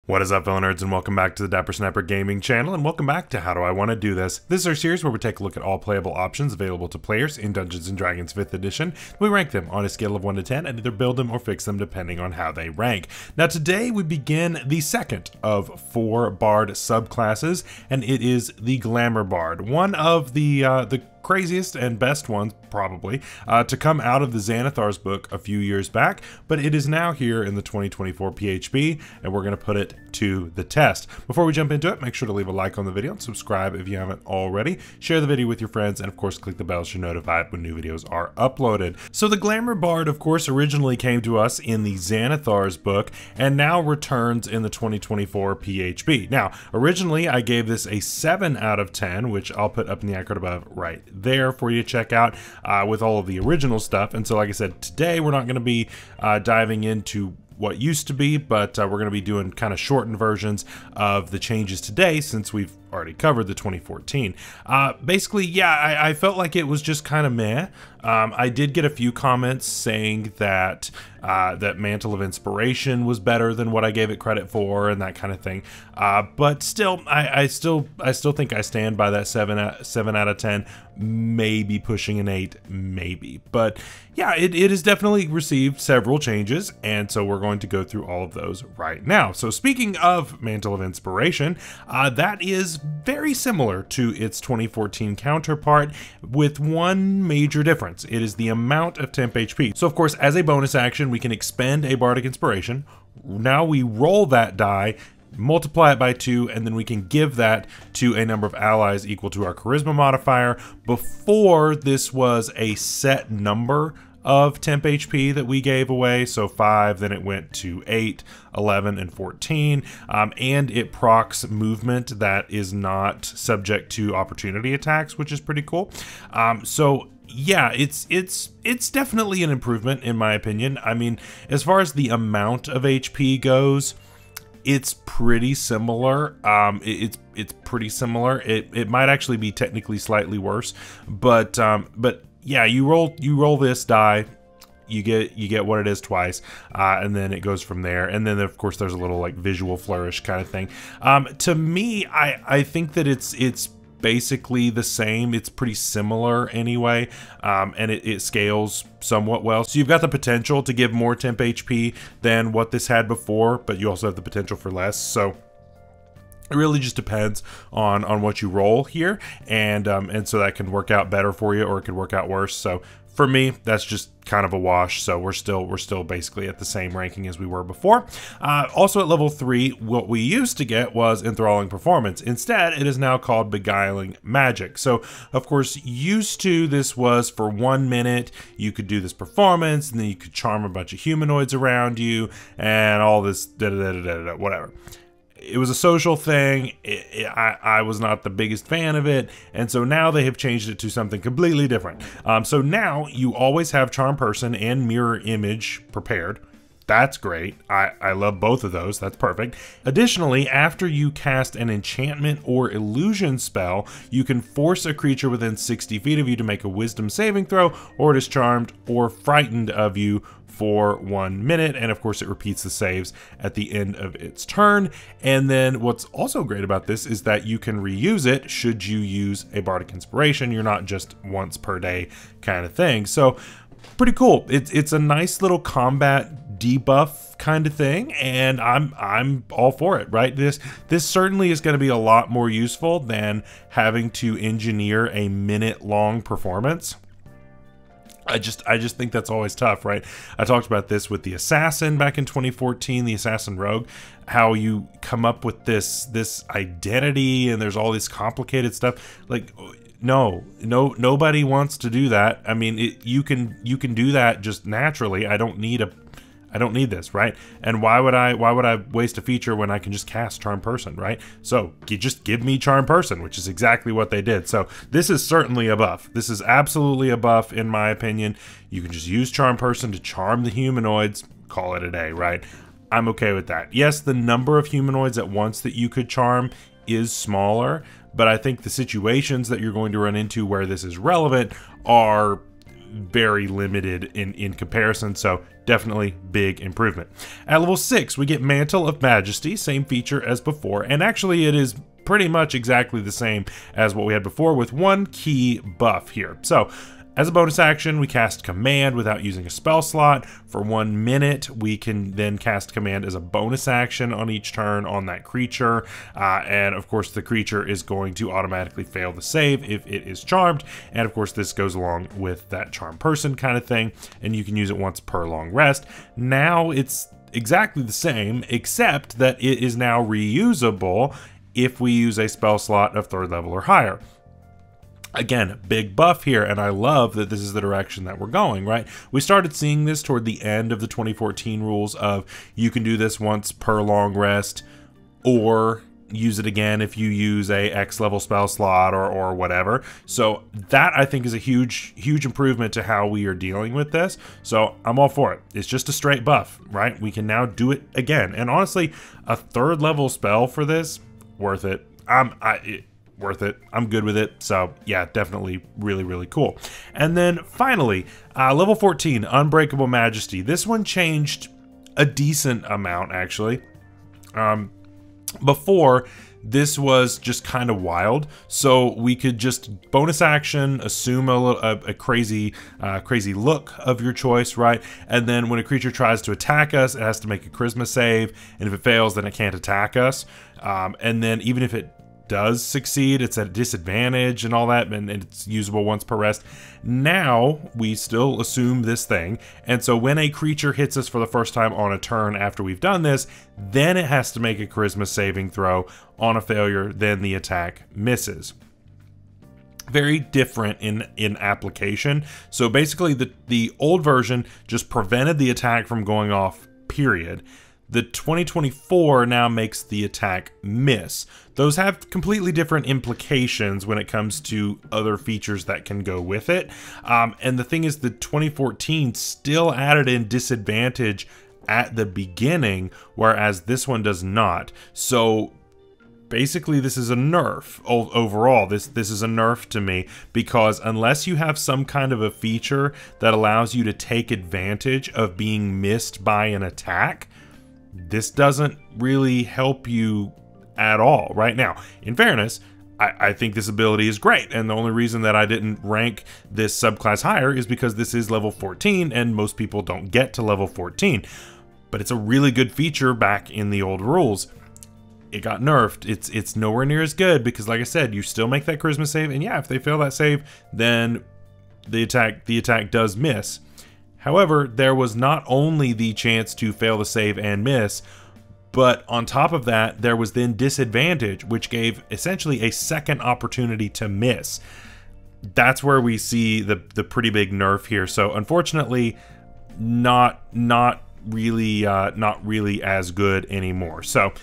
What is up, fellow nerds, and welcome back to the Dapper Snapper Gaming channel, and welcome back to How Do I Want to Do This? This is our series where we take a look at all playable options available to players in Dungeons & Dragons 5th edition. We rank them on a scale of 1 to 10 and either build them or fix them depending on how they rank. Now today we begin the second of 4 Bard subclasses, and it is the Glamour Bard, one of the craziest and best ones, probably, to come out of the Xanathar's book a few years back, but it is now here in the 2024 PHB, and we're going to put it to the test. Before we jump into it, make sure to leave a like on the video and subscribe if you haven't already. Share the video with your friends, and of course click the bell so you're notified when new videos are uploaded. So the Glamour Bard, of course, originally came to us in the Xanathar's book, and now returns in the 2024 PHB. Now, originally I gave this a 7 out of 10, which I'll put up in the icon above right there for you to check out with all of the original stuff. And so, like I said, today we're not going to be diving into what used to be, but we're going to be doing kind of shortened versions of the changes today since we've already covered the 2014. Basically, yeah, I felt like it was just kind of meh. I did get a few comments saying that that Mantle of Inspiration was better than what I gave it credit for and that kind of thing. But still, I still think I stand by that 7 out of 10, maybe pushing an 8, maybe. But yeah, it has definitely received several changes, and so we're going to go through all of those right now. So speaking of Mantle of Inspiration, that is very similar to its 2014 counterpart with one major difference. It is the amount of temp HP. So of course, as a bonus action, we can expend a Bardic Inspiration. Now we roll that die, multiply it by 2, and then we can give that to a number of allies equal to our Charisma modifier. Before, this was a set number of temp HP that we gave away, so 5, then it went to 8, 11, and 14, and it procs movement that is not subject to opportunity attacks, which is pretty cool. So yeah, it's definitely an improvement in my opinion. I mean, as far as the amount of HP goes, it's pretty similar. It's pretty similar. It might actually be technically slightly worse, but yeah, you roll this die, you get what it is twice, and then it goes from there. And then of course there's a little like visual flourish kind of thing. To me, I think that it's basically the same. It's pretty similar anyway, and it scales somewhat well. So you've got the potential to give more temp HP than what this had before, but you also have the potential for less. So it really just depends on what you roll here, and so that can work out better for you, or it could work out worse. So for me, that's just kind of a wash. So we're still basically at the same ranking as we were before. Also at level 3, what we used to get was Enthralling Performance. Instead, it is now called Beguiling Magic. So of course, used to, this was for 1 minute, you could do this performance, and then you could charm a bunch of humanoids around you, and all this whatever. It was a social thing. I was not the biggest fan of it, and so now they have changed it to something completely different. So now you always have Charm Person and Mirror Image prepared. That's great. I love both of those. That's perfect. Additionally, after you cast an enchantment or illusion spell, you can force a creature within 60 feet of you to make a wisdom saving throw, or it is charmed or frightened of you for 1 minute, and of course it repeats the saves at the end of its turn. And then what's also great about this is that you can reuse it should you use a Bardic Inspiration. You're not just once per day kind of thing. So pretty cool. It's a nice little combat debuff kind of thing, and I'm all for it, right? This certainly is going to be a lot more useful than having to engineer a minute-long performance. I just think that's always tough, right? I talked about this with the Assassin back in 2014, the Assassin Rogue, how you come up with this identity, and there's all this complicated stuff. Like, nobody wants to do that. I mean, you can do that just naturally. I don't need this, right? And why would I waste a feature when I can just cast Charm Person, right? So you just give me Charm Person, which is exactly what they did. So this is certainly a buff. This is absolutely a buff in my opinion. You can just use Charm Person to charm the humanoids, call it a day, right? I'm okay with that. Yes, the number of humanoids at once that you could charm is smaller, but I think the situations that you're going to run into where this is relevant are very limited in comparison, so definitely big improvement. At level 6, we get Mantle of Majesty, same feature as before, and actually it is pretty much exactly the same as what we had before with one key buff here. So as a bonus action, we cast Command without using a spell slot. For 1 minute, we can then cast Command as a bonus action on each turn on that creature. And of course, the creature is going to automatically fail the save if it is charmed. And of course, this goes along with that charmed person kind of thing. And you can use it once per long rest. Now it's exactly the same, except that it is now reusable if we use a spell slot of 3rd level or higher. Again, big buff here, and I love that this is the direction that we're going, right? We started seeing this toward the end of the 2014 rules of you can do this once per long rest, or use it again if you use a X level spell slot or whatever. So that I think is a huge improvement to how we are dealing with this. So I'm all for it. It's just a straight buff, right? We can now do it again. And honestly, a 3rd level spell for this, worth it. Worth it. I'm good with it. So yeah, definitely really cool. And then finally, level 14, Unbreakable Majesty. This one changed a decent amount actually. Before, this was just kind of wild, so we could just bonus action, assume a crazy look of your choice, right? And then when a creature tries to attack us, it has to make a charisma save, and if it fails, then it can't attack us. And then even if it does succeed, it's at a disadvantage and all that, and it's usable once per rest. Now we still assume this thing, and so when a creature hits us for the first time on a turn after we've done this, then it has to make a charisma saving throw. On a failure, then the attack misses. Very different in application. So basically the old version just prevented the attack from going off, period. The 2024 now makes the attack miss. Those have completely different implications when it comes to other features that can go with it. And the thing is, the 2014 still added in disadvantage at the beginning, whereas this one does not. So basically this is a nerf overall. This is a nerf to me, because unless you have some kind of a feature that allows you to take advantage of being missed by an attack, this doesn't really help you at all right now. In fairness, I think this ability is great, and the only reason that I didn't rank this subclass higher is because this is level 14 and most people don't get to level 14. But it's a really good feature back in the old rules. It got nerfed. It's nowhere near as good because, like I said, you still make that charisma save, and yeah, if they fail that save, then the attack does miss. However, there was not only the chance to fail the save and miss, but on top of that, there was then disadvantage, which gave essentially a second opportunity to miss. That's where we see the pretty big nerf here. So unfortunately, not really as good anymore. So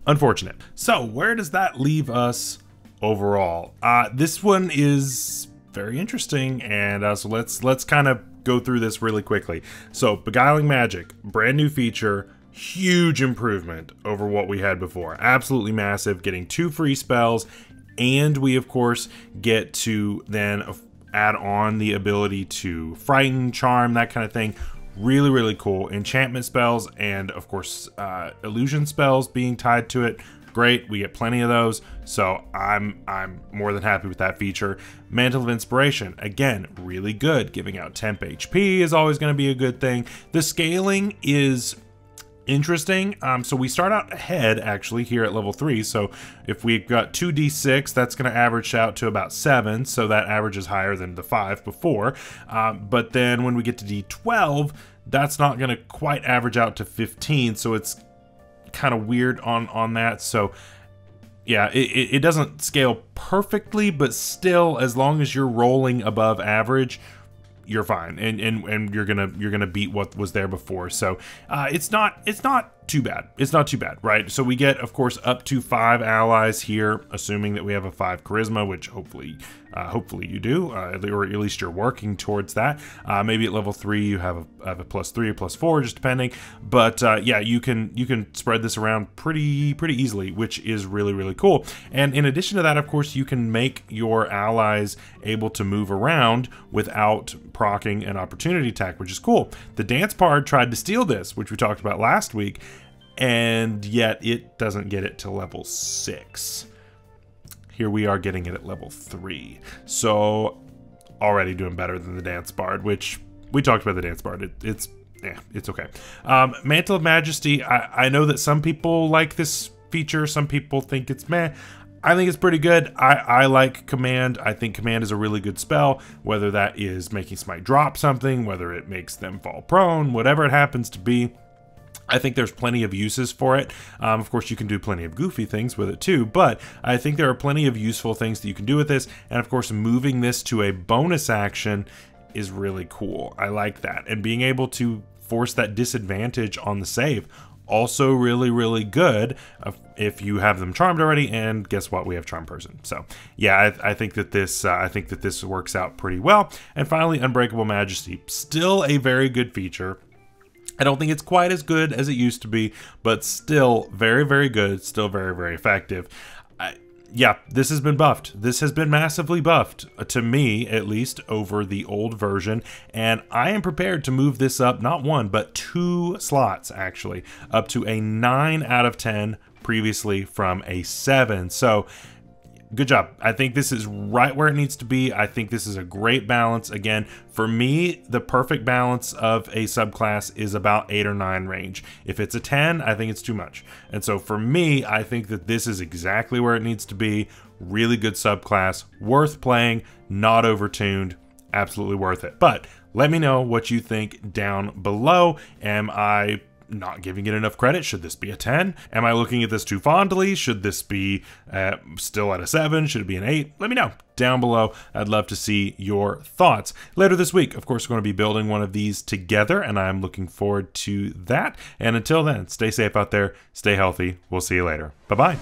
unfortunate. So where does that leave us overall? This one is very interesting, and so let's kind of go through this really quickly. So Beguiling Magic, brand new feature, huge improvement over what we had before. Absolutely massive, getting 2 free spells, and we of course get to then add on the ability to frighten, charm, that kind of thing. Really cool. Enchantment spells and of course illusion spells being tied to it. Great, we get plenty of those, so I'm more than happy with that feature. Mantle of Inspiration, again, really good. Giving out temp HP is always going to be a good thing. The scaling is interesting. So we start out ahead actually here at level 3. So if we've got 2d6, that's going to average out to about 7. So that average is higher than the 5 before. But then when we get to d12, that's not going to quite average out to 15. So it's kind of weird on that. So yeah, it doesn't scale perfectly, but still, as long as you're rolling above average, you're fine, and you're gonna beat what was there before. So it's not too bad. It's not too bad, right? So we get, of course, up to 5 allies here, assuming that we have a 5 charisma, which hopefully you do, or at least you're working towards that. Maybe at level 3 you have a +3 or +4, just depending. But yeah, you can spread this around pretty easily, which is really cool. And in addition to that, of course, you can make your allies able to move around without proccing an opportunity attack, which is cool. The Dance Bard tried to steal this, which we talked about last week, and yet it doesn't get it to level 6. Here we are getting it at level 3. So already doing better than the Dance Bard, which we talked about the Dance Bard. It's okay. Mantle of Majesty, I know that some people like this feature. Some people think it's meh. I think it's pretty good. I like Command. I think Command is a really good spell, whether that is making Smite drop something, whether it makes them fall prone, whatever it happens to be. I think there's plenty of uses for it. Of course, you can do plenty of goofy things with it too, but I think there are plenty of useful things that you can do with this. And of course, moving this to a bonus action is really cool. I like that. And being able to force that disadvantage on the save, also really good if you have them charmed already. And guess what? We have Charm Person. So yeah, I think that this works out pretty well. And finally, Unbreakable Majesty, still a very good feature. I don't think it's quite as good as it used to be, but still very good, still very effective. Yeah, this has been buffed. This has been massively buffed, to me at least, over the old version, and I am prepared to move this up not 1 but 2 slots, actually, up to a 9 out of 10 previously from a 7. So good job. I think this is right where it needs to be. I think this is a great balance. Again, for me, the perfect balance of a subclass is about 8 or 9 range. If it's a 10, I think it's too much. And so for me, I think that this is exactly where it needs to be. Really good subclass, worth playing, not overtuned, absolutely worth it. But let me know what you think down below. Am I not giving it enough credit? Should this be a 10? Am I looking at this too fondly? Should this be still at a 7? Should it be an 8? Let me know down below. I'd love to see your thoughts. Later this week, of course, we're going to be building one of these together, and I'm looking forward to that. And until then, stay safe out there, stay healthy. We'll see you later. Bye-bye.